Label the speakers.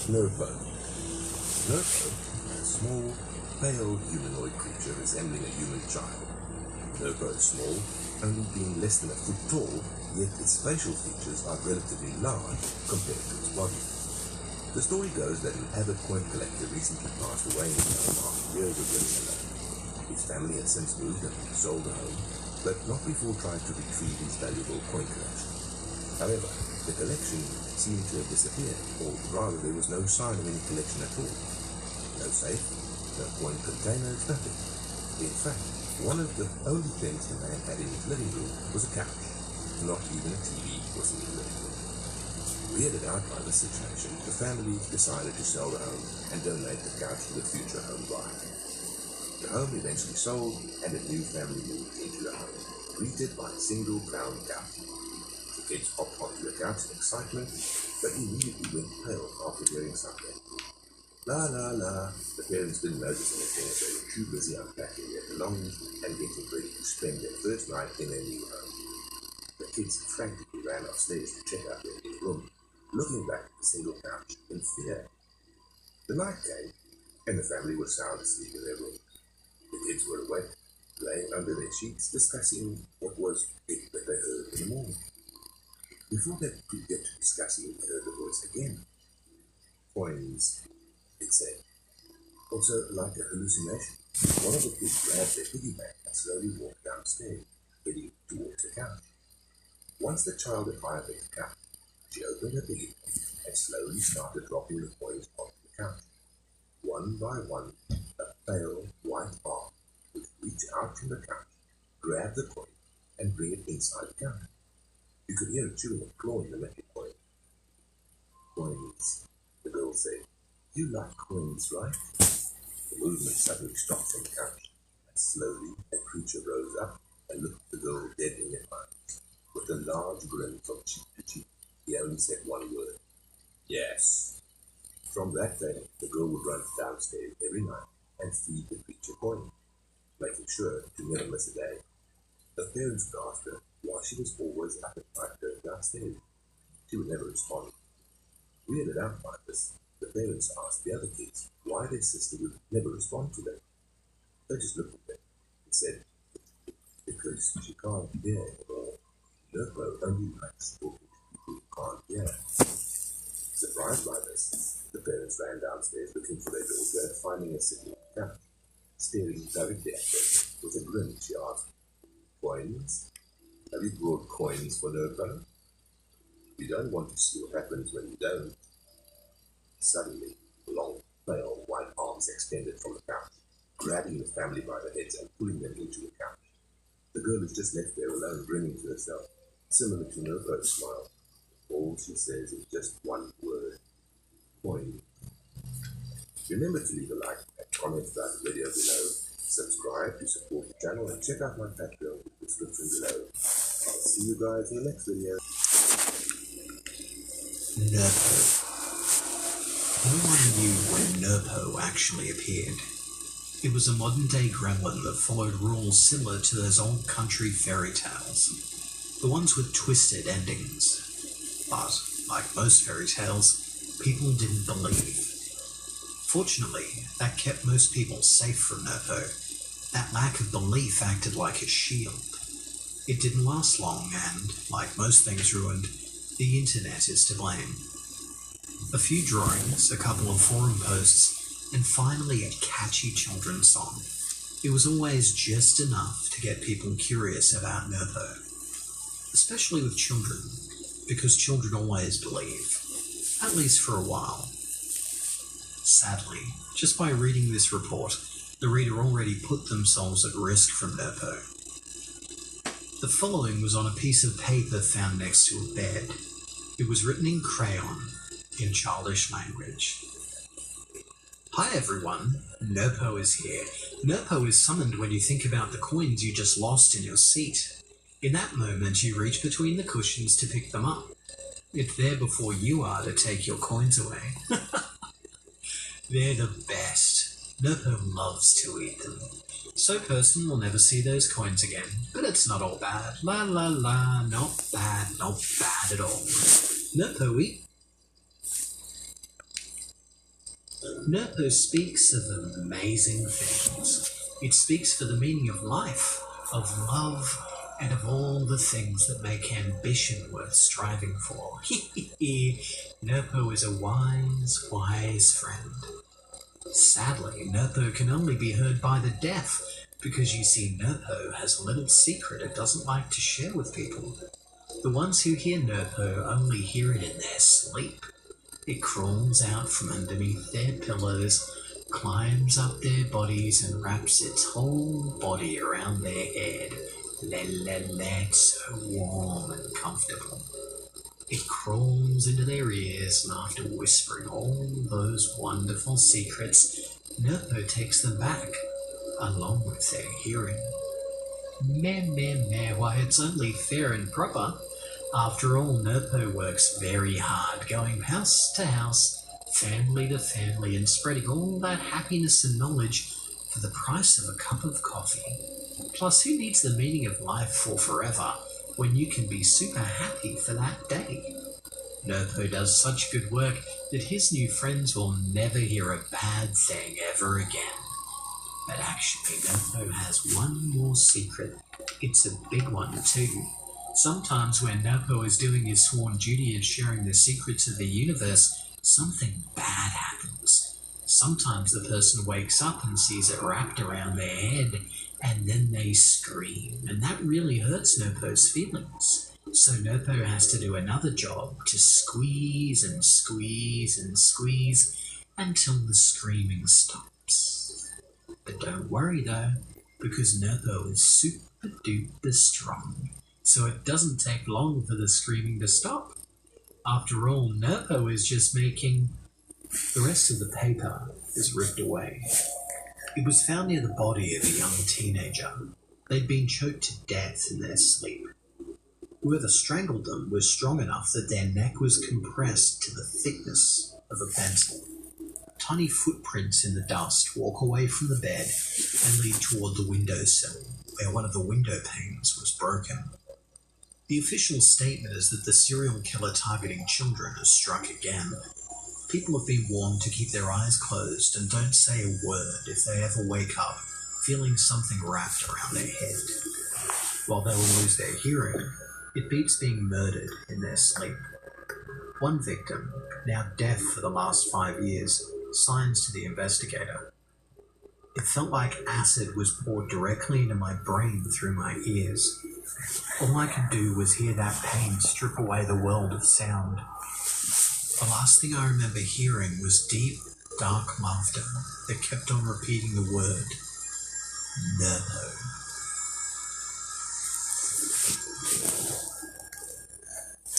Speaker 1: Nurpo. Nurpo, a small, pale humanoid creature resembling a human child. Nurpo is small, only being less than a foot tall, yet its facial features are relatively large compared to its body. The story goes that an avid coin collector recently passed away in his home after years of living alone. His family had since moved and sold the home, but not before trying to retrieve his valuable coin collection. However, the collection seemed to have disappeared, or rather there was no sign of any collection at all. No safe, no coin containers, nothing. In fact, one of the only things the man had in his living room was a couch. Not even a TV was in his living room. Weirded out by the situation, the family decided to sell the home and donate the couch to the future home buyer. The home eventually sold, and a new family moved into the home, greeted by a single crown couch. The kids hopped onto the couch in excitement, but immediately went pale after hearing something. La la la, the parents didn't notice anything as they were too busy unpacking their belongings and getting ready to spend their first night in their new home. The kids frantically ran upstairs to check out their new room, looking back at the single couch in fear. The night came, and the family was sound asleep in their room. The kids were awake, laying under their sheets, discussing what was it that they heard in the morning. Before they could get to discussing, they heard the voice again. Coins, it said. Also, like a hallucination, one of the kids grabbed their piggy bank and slowly walked downstairs, heading towards the couch. Once the child arrived at the couch, she opened her piggy bank and slowly started dropping the coins onto the couch. One by one, a pale white arm would reach out from the couch, grab the coin, and bring it inside the couch. You could hear it chewing and clawing the metal coin. Coins, the girl said. You like coins, right? The movement suddenly stopped from the couch, and slowly a creature rose up and looked the girl dead in the eyes. With a large grin from cheek to cheek, he only said one word. Yes. From that day, the girl would run downstairs every night and feed the creature coin, making sure to never miss a day. Her parents would ask her why she was always up at night going downstairs. She would never respond. Weirded out by this, the parents asked the other kids why their sister would never respond to them. They just looked at them and said, because she can't hear anymore. Nurpo only likes talking to people who can't hear. Surprised by this, the parents ran downstairs looking for their daughter and finding her sitting on the couch. Staring directly at them with a grin, she asked, Coins? Have you brought coins for Nurpo? You don't want to see what happens when you don't. Suddenly, long, pale, white arms extended from the couch, grabbing the family by the heads and pulling them into the couch. The girl is just left there alone, grinning to herself, similar to Nurpo's smile. All she says is just one word. Coin. Remember to leave a like and comment about the video below, subscribe to support the channel, and check out my Patreon in the description below. I'll see you guys in the next video.
Speaker 2: Nurpo. No one knew when Nurpo actually appeared. It was a modern-day gremlin that followed rules similar to those old country fairy tales, the ones with twisted endings. But, like most fairy tales, people didn't believe. Fortunately, that kept most people safe from Nurpo. That lack of belief acted like a shield. It didn't last long and, like most things ruined, the internet is to blame. A few drawings, a couple of forum posts, and finally a catchy children's song. It was always just enough to get people curious about Nurpo. Especially with children, because children always believe, at least for a while. Sadly, just by reading this report, the reader already put themselves at risk from Nurpo. The following was on a piece of paper found next to a bed. It was written in crayon, in childish language. Hi everyone, Nurpo is here. Nurpo is summoned when you think about the coins you just lost in your seat. In that moment, you reach between the cushions to pick them up. It's there before you are to take your coins away. They're the best. Nurpo loves to eat them. So person will never see those coins again, but it's not all bad. La la la, not bad at all. Nurpo eat. Nurpo speaks of amazing things. It speaks for the meaning of life, of love, and of all the things that make ambition worth striving for. Nurpo is a wise, wise friend. Sadly, Nurpo can only be heard by the deaf, because you see, Nurpo has a little secret it doesn't like to share with people. The ones who hear Nurpo only hear it in their sleep. It crawls out from underneath their pillows, climbs up their bodies and wraps its whole body around their head. It's so warm and comfortable. It crawls into their ears, and after whispering all those wonderful secrets, Nurpo takes them back, along with their hearing. Meh, why it's only fair and proper. After all, Nurpo works very hard, going house to house, family to family, and spreading all that happiness and knowledge for the price of a cup of coffee. Plus, who needs the meaning of life for forever when you can be super happy for that day? Nurpo does such good work that his new friends will never hear a bad thing ever again. But actually, Nurpo has one more secret. It's a big one too. Sometimes when Nurpo is doing his sworn duty of sharing the secrets of the universe, something bad happens. Sometimes the person wakes up and sees it wrapped around their head, and then they scream, and that really hurts Nurpo's feelings. So Nurpo has to do another job to squeeze and squeeze and squeeze until the screaming stops. But don't worry though, because Nurpo is super duper strong, so it doesn't take long for the screaming to stop. After all, Nurpo is just making... The rest of the paper is ripped away. It was found near the body of a young teenager. They'd been choked to death in their sleep. Whoever strangled them was strong enough that their neck was compressed to the thickness of a pencil. Tiny footprints in the dust walk away from the bed and lead toward the windowsill, where one of the window panes was broken. The official statement is that the serial killer targeting children has struck again. People have been warned to keep their eyes closed and don't say a word if they ever wake up feeling something wrapped around their head. While they will lose their hearing, it beats being murdered in their sleep. One victim, now deaf for the last 5 years, signs to the investigator. It felt like acid was poured directly into my brain through my ears. All I could do was hear that pain strip away the world of sound. The last thing I remember hearing was deep, dark laughter that kept on repeating the word, Nurpo.